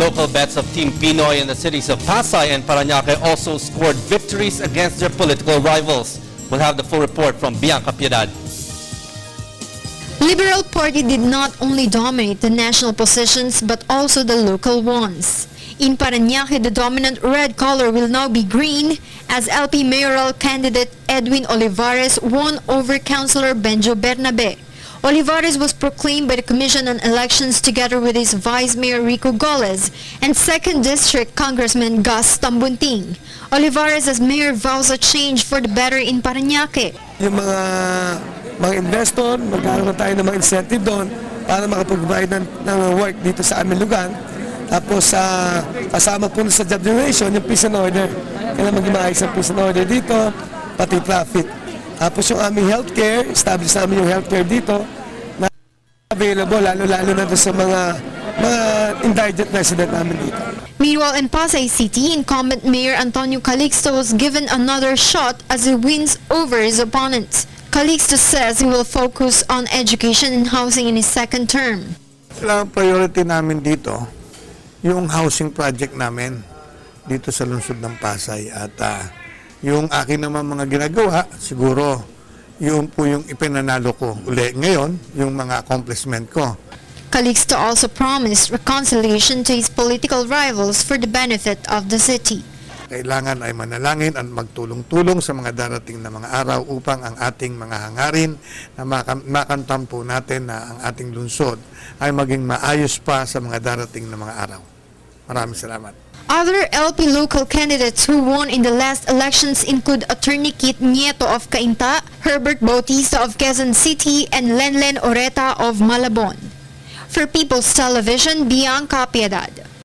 Local bets of Team Pinoy in the cities of Pasay and Parañaque also scored victories against their political rivals. We'll have the full report from Bianca Piedad. Liberal Party did not only dominate the national positions but also the local ones. In Parañaque, the dominant red color will now be green as LP mayoral candidate Edwin Olivares won over Councilor Benjo Bernabe. Olivares was proclaimed by the Commission on Elections together with his Vice Mayor Rico Goles and 2nd District Congressman Gus Tambunting. Olivares as mayor vows a change for the better in Parañaque. Yung mga investor, magkakaroon tayo ng mga incentive doon para makapag-provide ng work dito sa aming lugar. Tapos kasama po sa job generation, yung peace and order. Kailangan maging maayos ang peace and order dito, pati traffic. Tapos yung aming healthcare, establish namin yung healthcare dito na available, lalo-lalo na sa mga indigent resident namin dito. Meanwhile, in Pasay City, incumbent Mayor Antonio Calixto was given another shot as he wins over his opponents. Calixto says he will focus on education and housing in his second term. Ang priority namin dito, yung housing project namin dito sa lungsod ng Pasay. At yung akin naman mga ginagawa, siguro yung po yung ipinanalo ko uli ngayon, yung mga accomplishment ko. Calixto also promised reconciliation to his political rivals for the benefit of the city. Kailangan ay manalangin at magtulong-tulong sa mga darating na mga araw upang ang ating mga hangarin na makantampo natin na ang ating lungsod ay maging maayos pa sa mga darating na mga araw. Maraming salamat. Other LP local candidates who won in the last elections include Attorney Kit Nieto of Cainta, Herbert Bautista of Quezon City, and Lenlen Oreta of Malabon. For People's Television, Bianca Piedad.